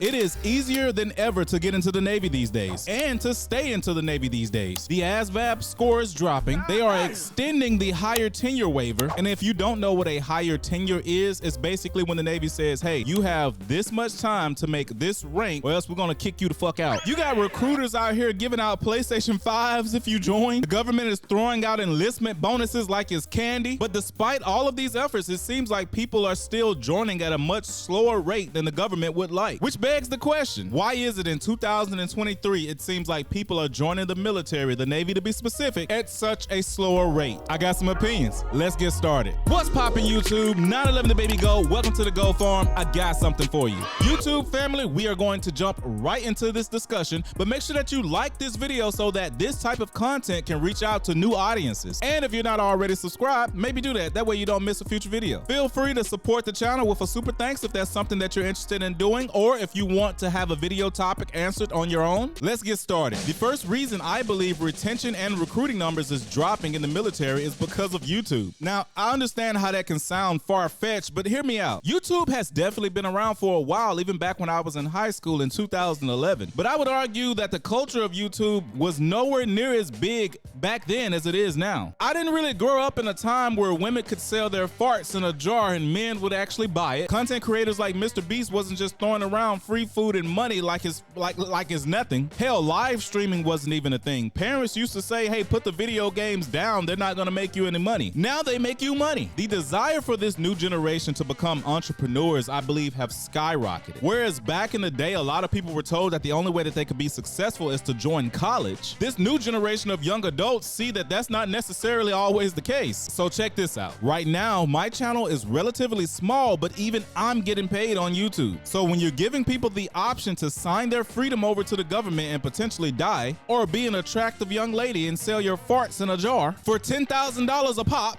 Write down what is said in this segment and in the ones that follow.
It is easier than ever to get into the Navy these days and to stay into the Navy these days. The ASVAB score is dropping. They are extending the higher tenure waiver. And if you don't know what a higher tenure is, it's basically when the Navy says, hey, you have this much time to make this rank or else we're gonna kick you the fuck out. You got recruiters out here giving out PlayStation 5s if you join. The government is throwing out enlistment bonuses like it's candy. But despite all of these efforts, it seems like people are still joining at a much slower rate than the government would like. Which begs the question, why is it in 2023 it seems like people are joining the military, the Navy to be specific, at such a slower rate? I got some opinions. Let's get started. What's poppin' YouTube? 911 the baby go. Welcome to the Go Farm. I got something for you. YouTube family, we are going to jump right into this discussion, but make sure that you like this video so that this type of content can reach out to new audiences. And if you're not already subscribed, maybe do that. That way you don't miss a future video. Feel free to support the channel with a super thanks if that's something that you're interested in doing, or if you want to have a video topic answered on your own. Let's get started. The first reason I believe retention and recruiting numbers is dropping in the military is because of YouTube. Now, I understand how that can sound far-fetched, but hear me out. YouTube has definitely been around for a while, even back when I was in high school in 2011. But I would argue that the culture of YouTube was nowhere near as big back then as it is now. I didn't really grow up in a time where women could sell their farts in a jar and men would actually buy it. Content creators like Mr. Beast wasn't just throwing around free food and money like it's nothing. Hell, live streaming wasn't even a thing. Parents used to say, hey, put the video games down, they're not gonna make you any money. Now they make you money. The desire for this new generation to become entrepreneurs, I believe, have skyrocketed. Whereas back in the day, a lot of people were told that the only way that they could be successful is to join college. This new generation of young adults see that that's not necessarily always the case. So check this out. Right now, my channel is relatively small, but even I'm getting paid on YouTube. So when you're giving people the option to sign their freedom over to the government and potentially die, or be an attractive young lady and sell your farts in a jar for $10,000 a pop,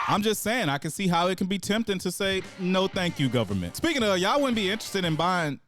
I'm just saying, I can see how it can be tempting to say, no thank you, government. Speaking of, y'all wouldn't be interested in buying.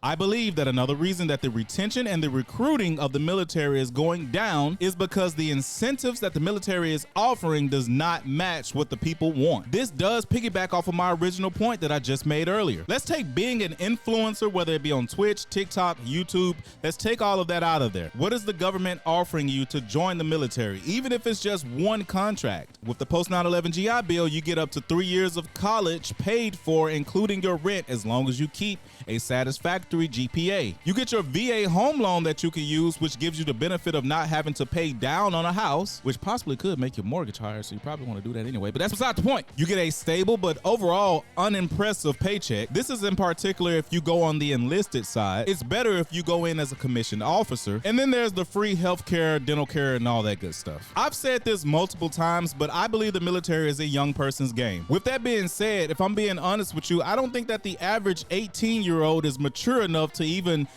I believe that another reason that the retention and the recruiting of the military is going down is because the incentives that the military is offering does not match what the people want. This does piggyback off of my original point that I just made earlier. Let's take being an influencer, whether it be on Twitch, TikTok, YouTube, let's take all of that out of there. What is the government offering you to join the military, even if it's just one contract? With the post 9/11 GI Bill, you get up to 3 years of college paid for, including your rent, as long as you keep a satisfactory GPA. You get your VA home loan that you can use, which gives you the benefit of not having to pay down on a house, which possibly could make your mortgage higher, so you probably want to do that anyway, but that's beside the point. You get a stable but overall unimpressive paycheck. This is in particular if you go on the enlisted side. It's better if you go in as a commissioned officer. And then there's the free health care, dental care, and all that good stuff. I've said this multiple times, but I believe the military is a young person's game. With that being said, if I'm being honest with you, I don't think that the average 18-year-old is mature enough to even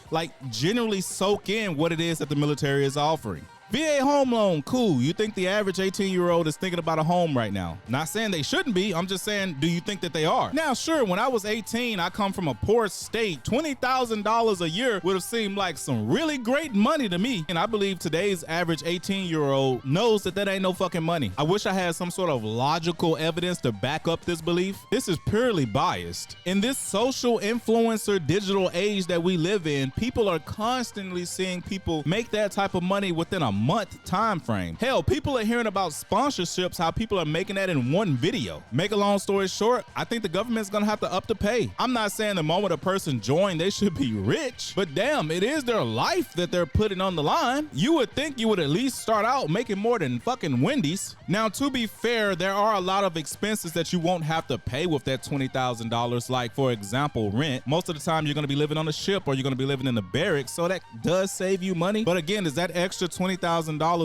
generally soak in what it is that the military is offering. VA home loan, cool. You think the average 18-year-old is thinking about a home right now? Not saying they shouldn't be. I'm just saying, do you think that they are? Now, sure, when I was 18, I come from a poor state. $20,000 a year would have seemed like some really great money to me. And I believe today's average 18-year-old knows that that ain't no fucking money. I wish I had some sort of logical evidence to back up this belief. This is purely biased. In this social influencer digital age that we live in, people are constantly seeing people make that type of money within a month time frame. Hell, people are hearing about sponsorships, how people are making that in one video. Make a long story short, I think the government's gonna have to up the pay. I'm not saying the moment a person joined, they should be rich, but damn, it is their life that they're putting on the line. You would think you would at least start out making more than fucking Wendy's. Now, to be fair, there are a lot of expenses that you won't have to pay with that $20,000, like for example, rent. Most of the time you're gonna be living on a ship or you're gonna be living in the barracks, so that does save you money. But again, is that extra $20,000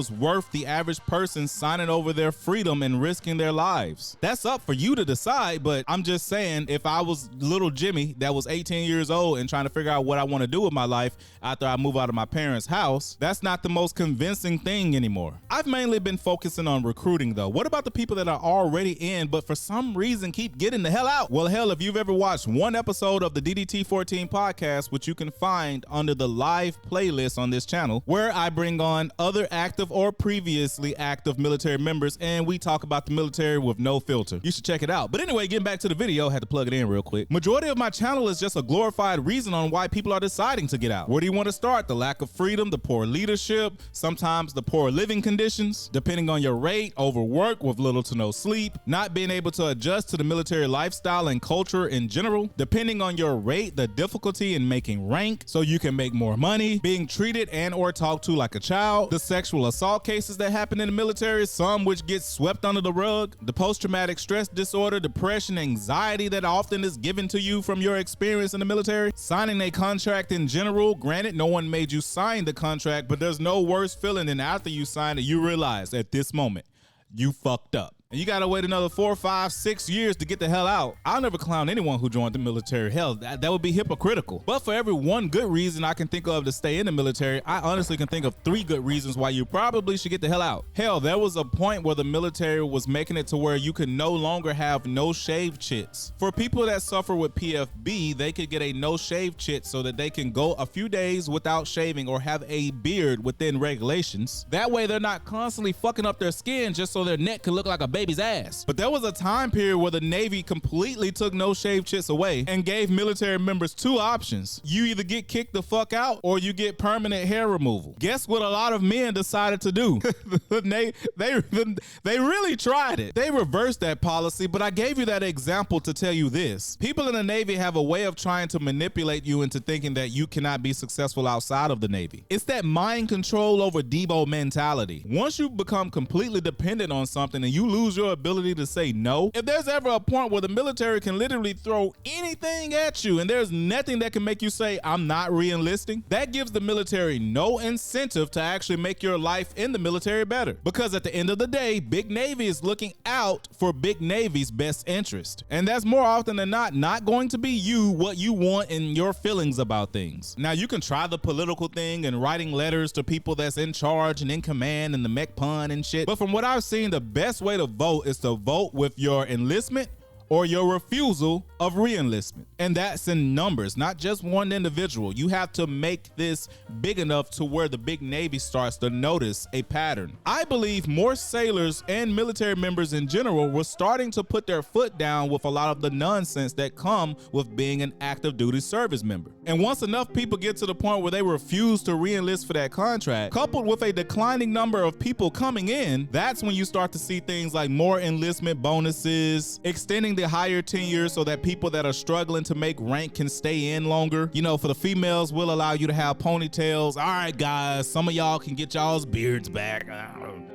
worth the average person signing over their freedom and risking their lives? That's up for you to decide, but I'm just saying, if I was little Jimmy that was 18 years old and trying to figure out what I want to do with my life after I move out of my parents' house, that's not the most convincing thing anymore. I've mainly been focusing on recruiting though. What about the people that are already in but for some reason keep getting the hell out? Well, hell, if you've ever watched one episode of the DDT14 podcast, which you can find under the live playlist on this channel, where I bring on other other active or previously active military members, and we talk about the military with no filter. You should check it out. But anyway, getting back to the video, had to plug it in real quick. Majority of my channel is just a glorified reason on why people are deciding to get out. Where do you want to start? The lack of freedom, the poor leadership, sometimes the poor living conditions, depending on your rate, overwork with little to no sleep, not being able to adjust to the military lifestyle and culture in general, depending on your rate, the difficulty in making rank so you can make more money, being treated and or talked to like a child, the sexual assault cases that happen in the military, some which get swept under the rug, the post-traumatic stress disorder, depression, anxiety that often is given to you from your experience in the military, signing a contract in general. Granted, no one made you sign the contract, but there's no worse feeling than after you sign it, you realize at this moment, you fucked up. And you gotta wait another 4, 5, 6 years to get the hell out. I'll never clown anyone who joined the military. Hell, that would be hypocritical. But for every one good reason I can think of to stay in the military, I honestly can think of 3 good reasons why you probably should get the hell out. Hell, there was a point where the military was making it to where you could no longer have no shave chits. For people that suffer with PFB, they could get a no shave chit so that they can go a few days without shaving or have a beard within regulations. That way they're not constantly fucking up their skin just so their neck can look like a baby's ass. But there was a time period where the Navy completely took no shave chits away and gave military members 2 options. You either get kicked the fuck out or you get permanent hair removal. Guess what a lot of men decided to do? They really tried it. They reversed that policy, but I gave you that example to tell you this. People in the Navy have a way of trying to manipulate you into thinking that you cannot be successful outside of the Navy. It's that mind control over Debo mentality. Once you become completely dependent on something and you lose your ability to say no, if there's ever a point where the military can literally throw anything at you and there's nothing that can make you say, I'm not re-enlisting, that gives the military no incentive to actually make your life in the military better. Because at the end of the day, Big Navy is looking out for Big Navy's best interest. And that's more often than not going to be you, what you want, and your feelings about things. Now, you can try the political thing and writing letters to people that's in charge and in command and the MECPUN and shit. But from what I've seen, the best way to vote is to vote with your enlistment or your refusal of re-enlistment. And that's in numbers, not just one individual. You have to make this big enough to where the Big Navy starts to notice a pattern. I believe more sailors and military members in general were starting to put their foot down with a lot of the nonsense that come with being an active duty service member. And once enough people get to the point where they refuse to re-enlist for that contract, coupled with a declining number of people coming in, that's when you start to see things like more enlistment bonuses, extending the higher tenure so that people that are struggling to make rank can stay in longer. You know, for the females, we'll allow you to have ponytails. All right, guys, some of y'all can get y'all's beards back.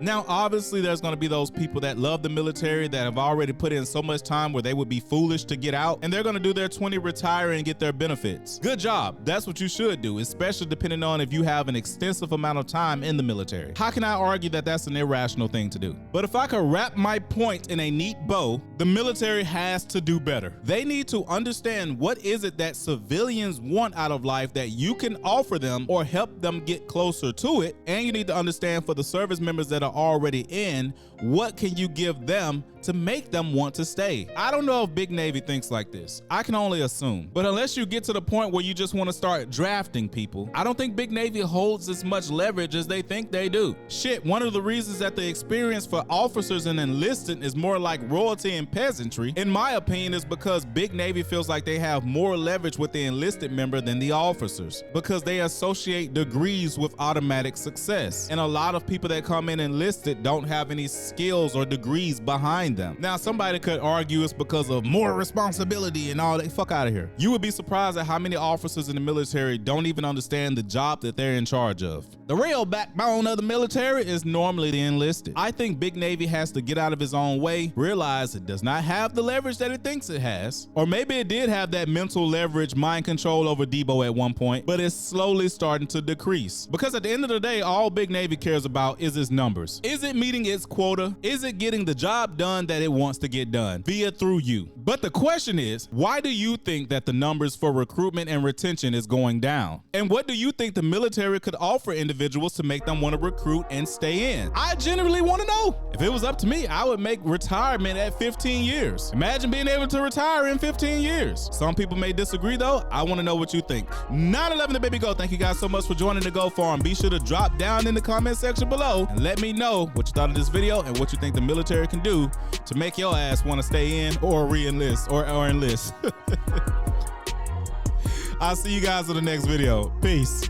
Now, obviously, there's going to be those people that love the military that have already put in so much time where they would be foolish to get out, and they're going to do their 20, retire, and get their benefits. Good job. That's what you should do, especially depending on if you have an extensive amount of time in the military. How can I argue that that's an irrational thing to do? But if I could wrap my point in a neat bow, the military has to do better. They need to understand what is it that civilians want out of life that you can offer them or help them get closer to it, and you need to understand for the service members that are already in, what can you give them to make them want to stay? I don't know if Big Navy thinks like this. I can only assume. But unless you get to the point where you just want to start drafting people, I don't think Big Navy holds as much leverage as they think they do. Shit, one of the reasons that the experience for officers and enlisted is more like royalty and peasantry, in my opinion, is because Big Navy feels like they have more leverage with the enlisted member than the officers, because they associate degrees with automatic success. And a lot of people that come in enlisted don't have any skills or degrees behind them. Now, somebody could argue it's because of more responsibility and all that. Fuck out of here. You would be surprised at how many officers in the military don't even understand the job that they're in charge of. The real backbone of the military is normally the enlisted. I think Big Navy has to get out of his own way, realize it does not have the leverage that it thinks it has, or maybe it did have that mental leverage, mind control over Debo at one point, but it's slowly starting to decrease. Because at the end of the day, all Big Navy cares about is its numbers. Is it meeting its quota? Is it getting the job done done that it wants to get done via through you. But the question is, why do you think that the numbers for recruitment and retention is going down? And what do you think the military could offer individuals to make them want to recruit and stay in? I genuinely want to know. If it was up to me, I would make retirement at 15 years. Imagine being able to retire in 15 years. Some people may disagree though. I want to know what you think. 911 the Baby Go. Thank you guys so much for joining the Go Farm. Be sure to drop down in the comment section below and let me know what you thought of this video and what you think the military can do to make your ass want to stay in or re-enlist or enlist. I'll see you guys in the next video. Peace.